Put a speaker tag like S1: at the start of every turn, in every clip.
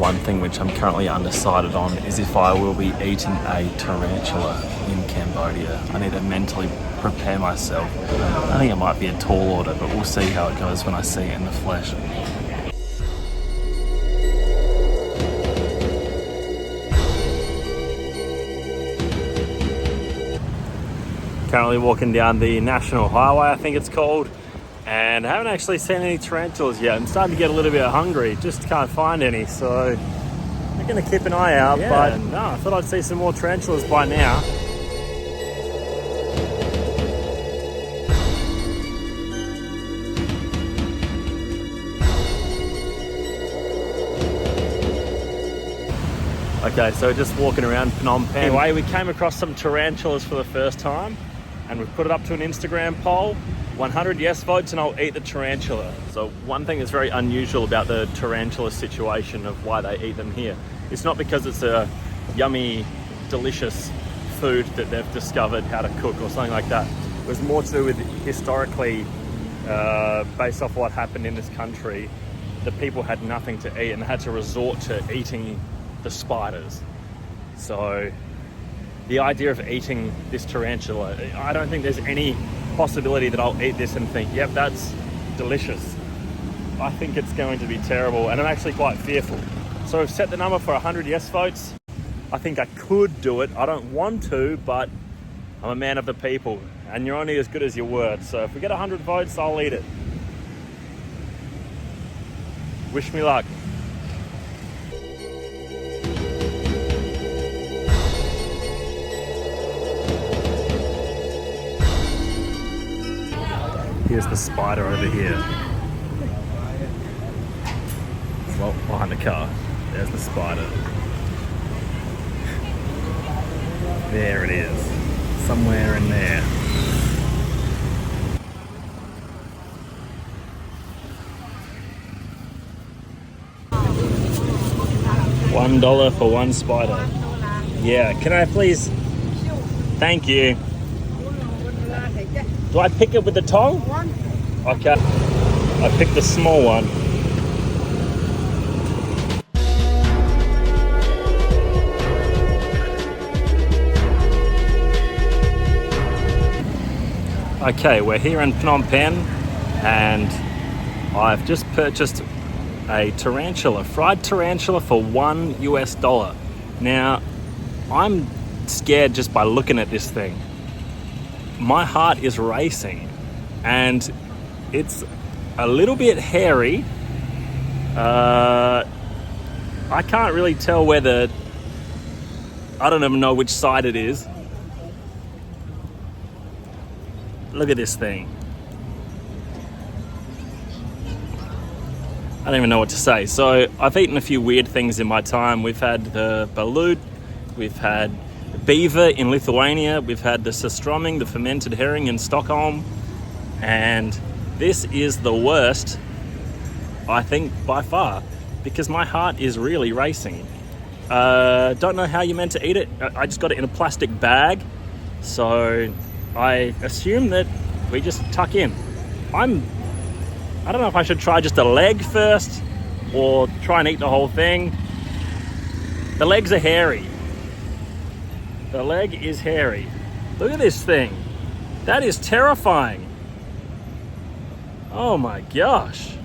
S1: one thing which I'm currently undecided on is if I will be eating a tarantula in Cambodia. I need to mentally prepare myself. I think it might be a tall order, but we'll see how it goes when I see it in the flesh. Currently walking down the National Highway, I think it's called, and I haven't actually seen any tarantulas yet. I'm starting to get a little bit hungry, just can't find any, so I'm going to keep an eye out, but no, I thought I'd see some more tarantulas by now. Okay, so just walking around Phnom Penh. Anyway, we came across some tarantulas for the first time, and we've put it up to an Instagram poll. 100 yes votes and I'll eat the tarantula. So one thing that's very unusual about the tarantula situation of why they eat them here, it's not because it's a yummy, delicious food that they've discovered how to cook or something like that. It was more to do with historically, based off what happened in this country, the people had nothing to eat and had to resort to eating the spiders. So the idea of eating this tarantula, I don't think there's any possibility that I'll eat this and think, yep, that's delicious. I think it's going to be terrible, and I'm actually quite fearful. So I've set the number for 100 yes votes. I think I could do it. I don't want to, but I'm a man of the people, and you're only as good as your word. So if we get 100 votes, I'll eat it. Wish me luck. Here's the spider over here. Well, behind the car, there's the spider. There it is, somewhere in there. $1 for one spider. Yeah, can I please? Thank you. Do I pick it with the tongue? Okay. I picked the small one. Okay, we're here in Phnom Penh and I've just purchased a tarantula, fried tarantula for $1 US. Now, I'm scared just by looking at this thing. My heart is racing and it's a little bit hairy. I can't really tell whether, I don't even know which side it is. Look at this thing. I don't even know what to say. So I've eaten a few weird things in my time. We've had the balut, we've had beaver in Lithuania, we've had the surströmming, the fermented herring in Stockholm, and this is the worst, I think, by far, because my heart is really racing. Don't know how you're meant to eat it. I just got it in a plastic bag, so I assume that we just tuck in. I don't know if I should try just a leg first or try and eat the whole thing. The legs are hairy. The leg is hairy. Look at this thing. That is terrifying. Oh my gosh.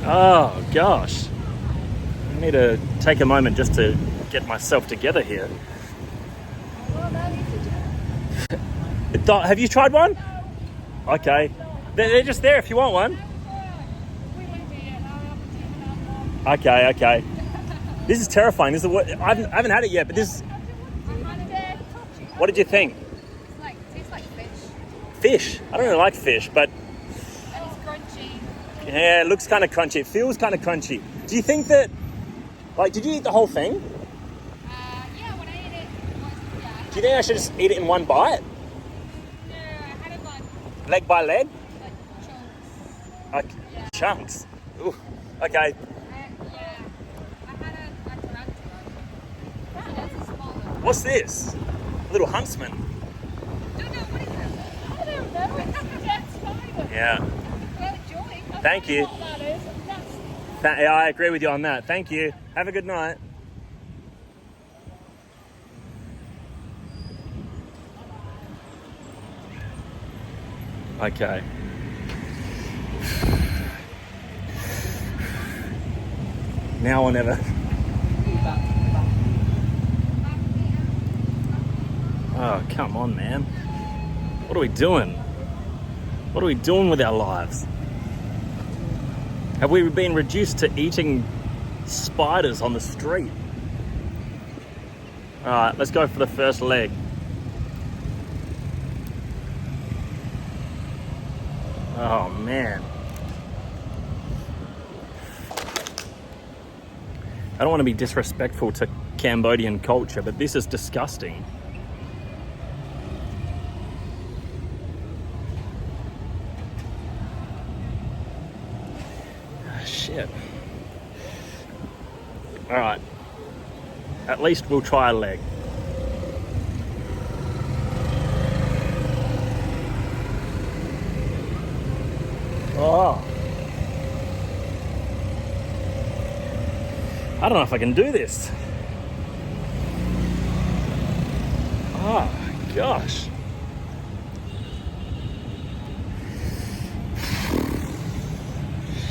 S1: Oh gosh. I need to take a moment just to get myself together here. Have you tried one? Okay. They're just there if you want one. Okay. This is terrifying. This is I haven't had it yet, but this. What did you think?
S2: Tastes like fish.
S1: Fish? I don't really like fish, but.
S2: And it's crunchy.
S1: Yeah, it looks kind of crunchy. It feels kind of crunchy. Do you think that, did you eat the whole thing?
S2: Yeah, when I ate it, yeah.
S1: Do you think I should just eat it in one bite?
S2: No, I had it
S1: Leg by leg?
S2: like chunks. Yeah.
S1: Chunks? Ooh, okay.
S2: I had a tarantula. So that's a small one.
S1: What's this? A little huntsman.
S2: Don't know, what is it? I don't know. It's a dead spider.
S1: Yeah.
S2: Well, joy.
S1: Thank you.
S2: That is nasty.
S1: Yeah, I agree with you on that. Thank you. Have a good night. Okay. Now or never. Oh, come on, man. What are we doing? What are we doing with our lives? Have we been reduced to eating spiders on the street? All right, let's go for the first leg. Oh, man. I don't want to be disrespectful to Cambodian culture, but this is disgusting. Shit. All right. At least we'll try a leg. Oh. I don't know if I can do this. Oh, gosh.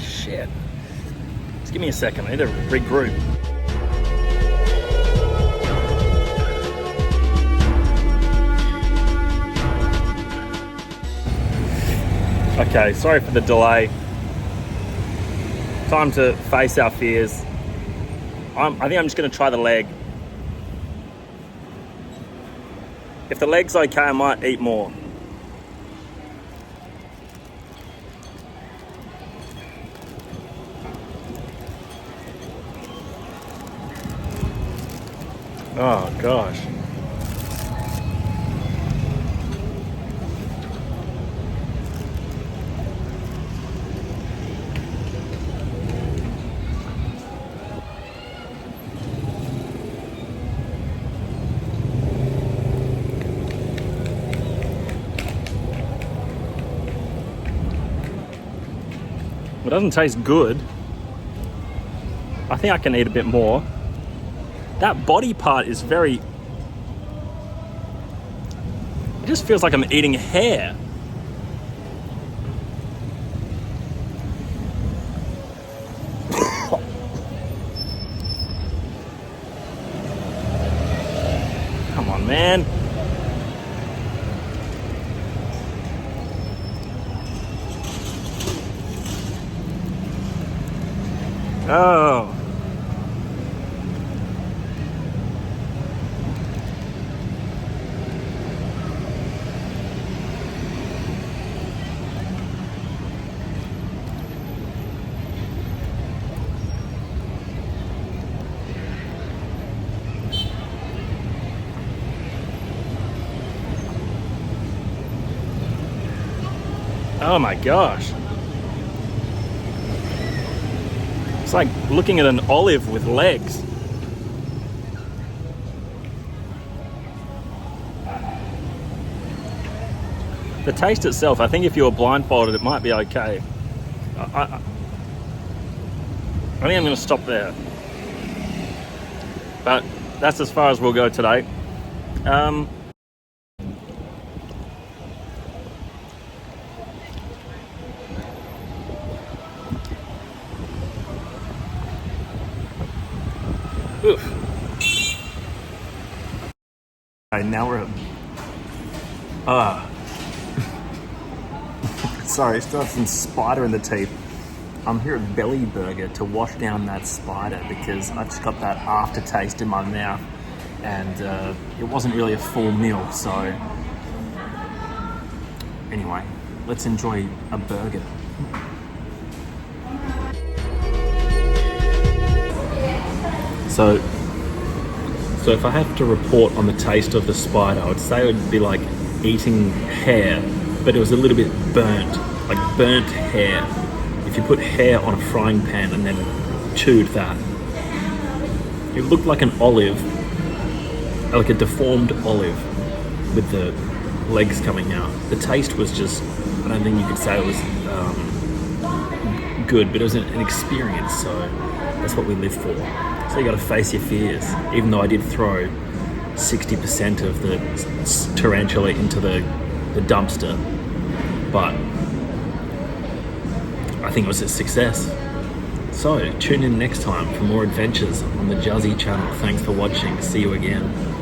S1: Shit. Just give me a second. I need to regroup. Okay, sorry for the delay. Time to face our fears. I think I'm just going to try the leg. If the leg's okay, I might eat more. Oh, gosh. It doesn't taste good. I think I can eat a bit more. That body part is very... It just feels like I'm eating hair. Come on, man. Oh. Oh my gosh. It's like looking at an olive with legs. The taste itself, I think if you were blindfolded, it might be okay. I think I'm going to stop there. But that's as far as we'll go today. Oof. Okay, now we're sorry, I still have some spider in the teeth. I'm here at Belly Burger to wash down that spider because I've just got that aftertaste in my mouth and it wasn't really a full meal, so anyway, let's enjoy a burger. So if I had to report on the taste of the spider, I would say it would be like eating hair, but it was a little bit burnt, like burnt hair. If you put hair on a frying pan and then chewed that, it looked like an olive, like a deformed olive with the legs coming out. The taste was just, I don't think you could say it was good, but it was an experience, so that's what we live for. So you got to face your fears, even though I did throw 60% of the tarantula into the dumpster, but I think it was a success. So tune in next time for more adventures on the Juzzy channel. Thanks for watching. See you again.